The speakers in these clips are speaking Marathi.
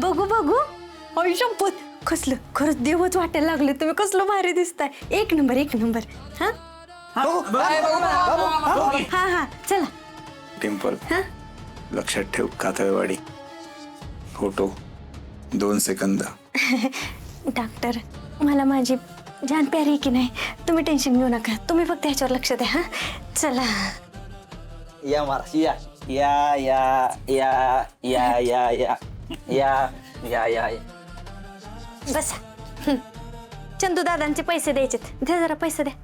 बघू बघू. आई शपथ, कसलं खरंच देवच वाटायला लागले तुम्ही. कसलं भारी दिसताय. एक नंबर एक नंबर. हा हा हा चला. टिम्पल लक्षात ठेव, कातळवाडी. Photo 2 second. डॉक्टर, मला माझी जान प्यारी आहे की नाही. तुम्ही टेन्शन घेऊ नका. तुम्ही फक्त ह्याच्यावर लक्ष द्या. हा चला. या महाराज या या या या या या या या या या या. बसा. चंदू दादांचे पैसे द्यायचे. द्या जरा पैसे द्या.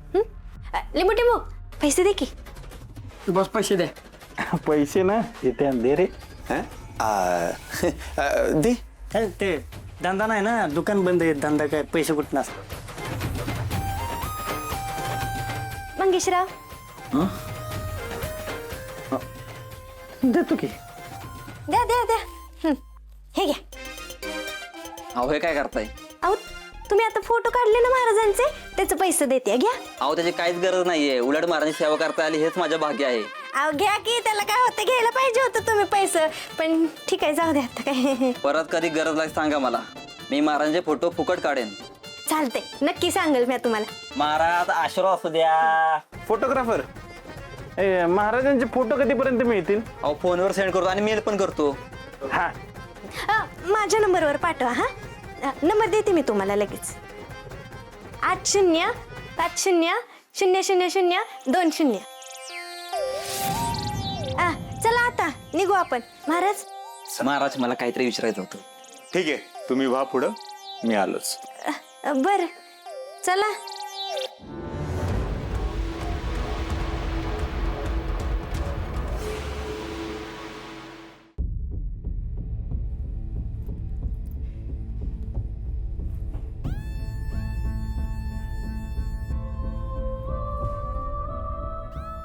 लिंबू टिंबू पैसे दे की. बस पैसे दे. पैसे ना इथे दे रे. दे. ते धंदा नाही ना, दुकान बंद आहे. धंदा काय, पैसे कुठं नसतात. मंगेशराव देतो की. द्या द्या द्या. हे घ्या. अहो हे काय करताय? अहो तुम्ही आता फोटो काढले ना महाराजांचे, त्याचे पैसे देते. घ्या. अहो त्याची काहीच गरज नाहीये. उलट महाराजांची सेवा करता आली हेच माझं भाग्य आहे. अहो घ्या की. त्याला काय होतं, घ्यायला पाहिजे होतं तुम्ही पैसे. पण ठीक आहे, जाऊ द्या आता काय. परत कधी गरज लागली सांगा मला. मी महाराजांचे फोटो फुकट काढेन. चालते, नक्की सांगेल मी तुम्हाला. महाराज आशीर्वाद असू द्या. फोटोग्राफर महाराजांचे फोटो कधीपर्यंत मिळतील? अहो फोनवर सेंड करतो आणि मेल पण करतो. हा माझ्या नंबरवर पाठवा. हा नंबर देते मी तुम्हाला लगेच. 80500020. चला आता निघू आपण. महाराज महाराज मला काहीतरी विचारायचं होतं. ठीक आहे, तुम्ही व्हा पुढं, मी आलोच. बर चला.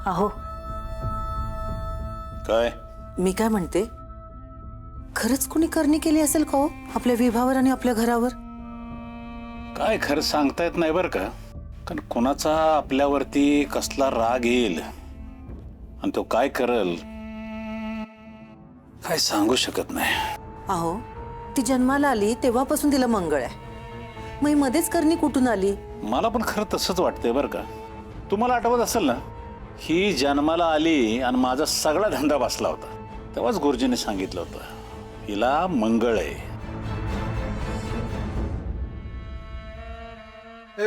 अहो काय? मी काय म्हणते, खरंच कोणी करणी केली असेल का हो आपल्या विभावर आणि आपल्या घरावर? काय खरं सांगता येत नाही बरं का. कारण कोणाचा आपल्यावरती कसला राग येईल आणि तो काय करल काय सांगू शकत नाही. अहो ती जन्माला आली तेव्हापासून तिला मंगळ आहे. मग ही मध्येच करणी कुठून आली? मला पण खरं तसंच वाटतंय बरं का. तुम्हाला आठवत असेल ना, ही जन्माला आली आणि माझा सगळा धंदा बसला होता. तेव्हाच गुरुजीने सांगितलं होतं हिला मंगळ आहे.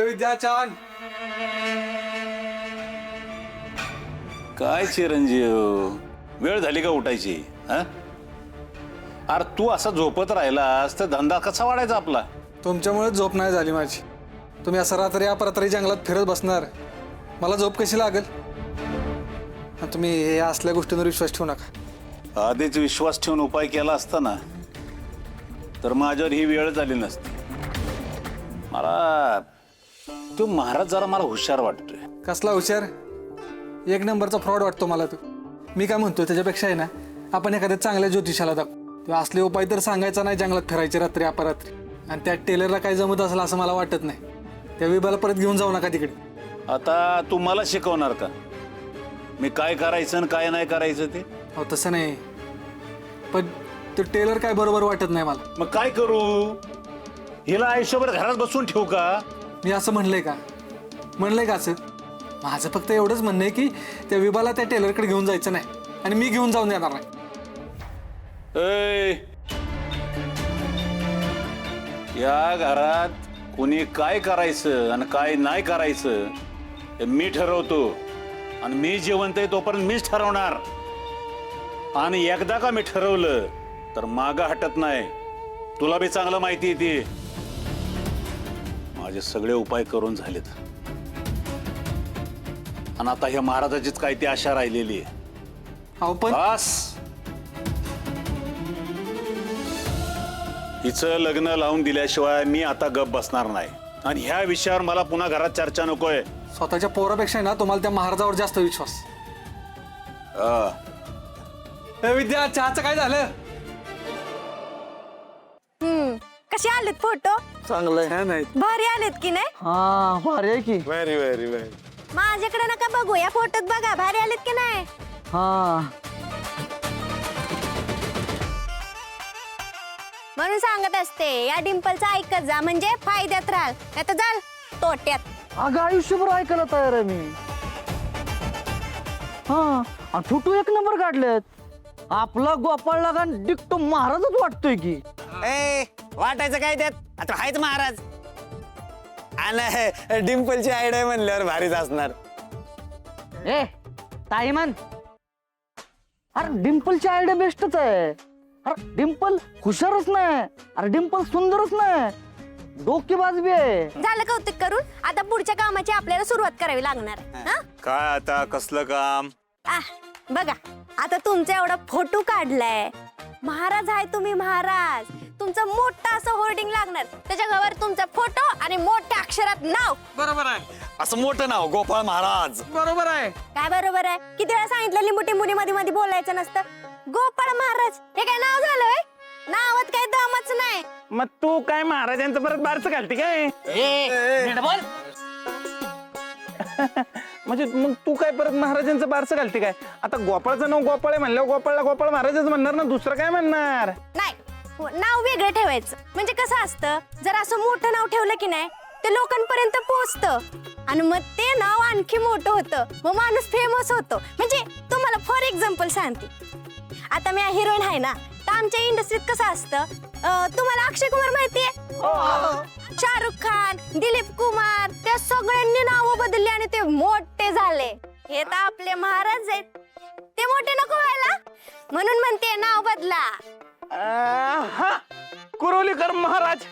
विद्याचान काय चिरंजीव, वेळ झाली का उठायची? हा अरे तू असा झोपत राहिलास तर धंदा कसा वाढायचा आपला? तुमच्यामुळे झोप नाही झाली माझी. तुम्ही असं रात्री अपरात्री जंगलात फिरत बसणार, मला झोप कशी लागेल? तुम्ही हे असल्या गोष्टींवर विश्वास ठेवू नका. आधीच विश्वास ठेवून उपाय केला असता ना तर माझ्यावर ही वेळ झाली नसती. मला तो महाराज जरा मला हुशार वाटतोय. कसला हुशार? 1 नंबरचा फ्रॉड वाटतो मला तो. मी काय म्हणतोय त्याच्यापेक्षा आहे ना, आपण एखाद्या चांगल्या ज्योतिषाला दाखवू. तेव्हा असले उपाय तर सांगायचा नाही जंगलात फिरायचे रात्री अपरात्री. आणि त्या टेलरला काय जमत असेल असं मला वाटत नाही. त्या विभाला परत घेऊन जाऊ नका तिकडे. आता तू मला शिकवणार का मी काय करायचं आणि काय नाही करायचं ते? हो तसं नाही, पण तो टेलर काय बरोबर वाटत नाही मला. मग काय करू? हिला आयुष्यभर घरात बसून ठेवू का? मी असं म्हणलंय का? म्हणलंय का असं? माझं फक्त एवढंच म्हणणं आहे की त्या विभाला त्या टेलरकडे घेऊन जायचं नाही आणि मी घेऊन जाऊन देणार नाही. ऐ, या घरात कोणी काय करायचं आणि काय नाही करायचं हे मी ठरवतो. आणि मी जिवंत आहे तोपर्यंत मीच ठरवणार. आणि एकदा का मी ठरवलं तर मागं हटत नाही. तुला बी चांगलं माहिती आहे ती. माझे सगळे उपाय करून झालेत आणि आता ह्या महाराजाचीच काय ती आशा राहिलेली आहे. अहो पण बस, हिचं लग्न लावून दिल्याशिवाय मी आता गप बसणार नाही. आणि ह्या विषयावर मला पुन्हा घरात चर्चा नकोय. स्वतःच्या पोरापेक्षा ना तुम्हाला त्या महाराजावर जास्त विश्वास. विद्या, चहाचं काय झालं? कसे आलेत फोटो? चांगलं नाही. भारी आलेत की नाही? हा भारी आहे की. Very very very. माझ्याकडे नका बघू, या फोटोत बघा भारी आलेत की नाही. हा म्हणून सांगत असते या डिंपलचं ऐकत जा म्हणजे फायद्यात राहाल नाही तर जाल तोट्यात. अगं आयुष्यभर ऐकायला तयार आहे मी. हा आणि फोटो एक नंबर काढलेत. आपला गोपाळ लागा डिक्टो महाराजच वाटतोय की. ए वाटायचं काय त्यात, आता हायच महाराज. आणि डिंपलची आयडिया म्हणल्यावर भारीच असणार. ए ताई म्हण. अरे डिंपलची आयडिया बेस्टच आहे. अरे डिंपल हुशारच नाही, अरे डिंपल सुंदरच नाही, डोकेबाज बी आहे. झालं कौतुक करून, आता पुढच्या कामाची आपल्याला सुरुवात करावी लागणार. हा? काय आता कसलं काम? बघा आता तुमचा एवढा फोटो काढलाय, महाराज आहे तुम्ही महाराज. तुमचं मोठं असं होर्डिंग लागणार, त्याच्या गावावर तुमचा फोटो आणि मोठ्या अक्षरात नाव. बरोबर आहे, असं मोठं नाव गोपाळ महाराज. बरोबर आहे. काय बरोबर आहे? किती वेळा सांगितलं लिंबू मुनी मध्ये मध्ये बोलायचं नसतं. गोपाळ महाराज हे काय नाव झालंय? नावात काही दमच नाही. मग तू काय महाराजांचं परत बारचं घालते काय? म्हणजे मग तू काय परत महाराजांचं बारसं घालते काय? आता गोपाळचं नाव गोपाळ आहे म्हणल्यावर गोपाळला गोपाळ महाराजच म्हणणार ना, दुसरं काय म्हणणार? नाही, नाव वेगळं ठेवायचं. म्हणजे कसं असतं, जर असं मोठं नाव ठेवलं की नाही ते लोकांपर्यंत पोहोचतं आणि मग ते नाव आणखी मोठं होतं, मग माणूस फेमस होतो. म्हणजे तुम्हाला फॉर एक्झाम्पल सांगते, आता मी हिरोईन आहे ना, तर आमच्या इंडस्ट्रीत कसं असतं, तुम्हाला अक्षय कुमार माहितीये, शाहरुख खान, दिलीप कुमार, त्या सगळ्यांनी नावं बदलली आणि ते मोठे झाले. हे तर आपले महाराज आहेत, ते मोठे नको व्हायला म्हणून म्हणते नाव बदला. हा कुरोलीकर महाराज.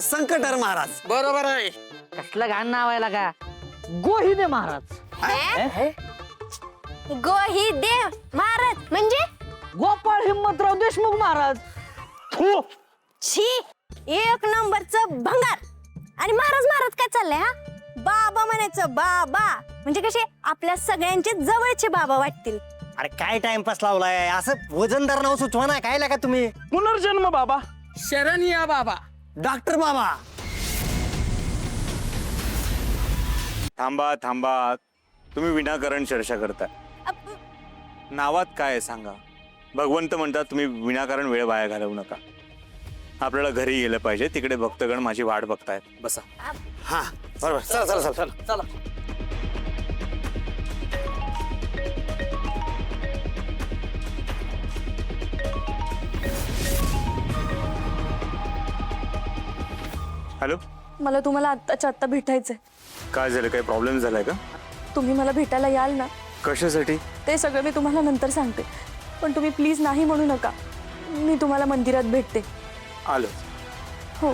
संकटर महाराज. बरोबर आहे. कसलं घाण नाव आहे का? गोहिने महाराज. गोही देव महाराज म्हणजे गोपाळ हिम्मतराव देशमुख महाराज. थू. छी, एक नंबरचं भंगार. आणि महाराज महाराज काय चाललंय? हा बाबा म्हणायचं, बाबा म्हणजे कसे आपल्या सगळ्यांचे जवळचे बाबा वाटतील. अरे काय टाइमपास लावलाय, असं वजनदार नाव सुचवा ना. काय लागा तुम्ही? पुनर्जन्म बाबा, शरण या बाबा. डॉक्टर बाबा. थांबा थांबा, तुम्ही विनाकारण चर्चा करताय. नावात काय आहे सांगा? भगवंत म्हणतात तुम्ही विनाकारण वेळ वाया घालवू नका. आपल्याला घरी गेलं पाहिजे, तिकडे भक्तगण माझी वाट बघतायत. बसा. हा बरोबर, चला चला चला चला. हॅलो, मला तुम्हाला आत्ताच्या आत्ता भेटायचंय. काय झालं? काही प्रॉब्लेम झालाय का? तुम्ही मला भेटायला याल ना? कशासाठी? ते सगळं मी तुम्हाला नंतर सांगते, पण तुम्ही प्लीज नाही म्हणू नका. मी तुम्हाला मंदिरात भेटते. आलो. हो.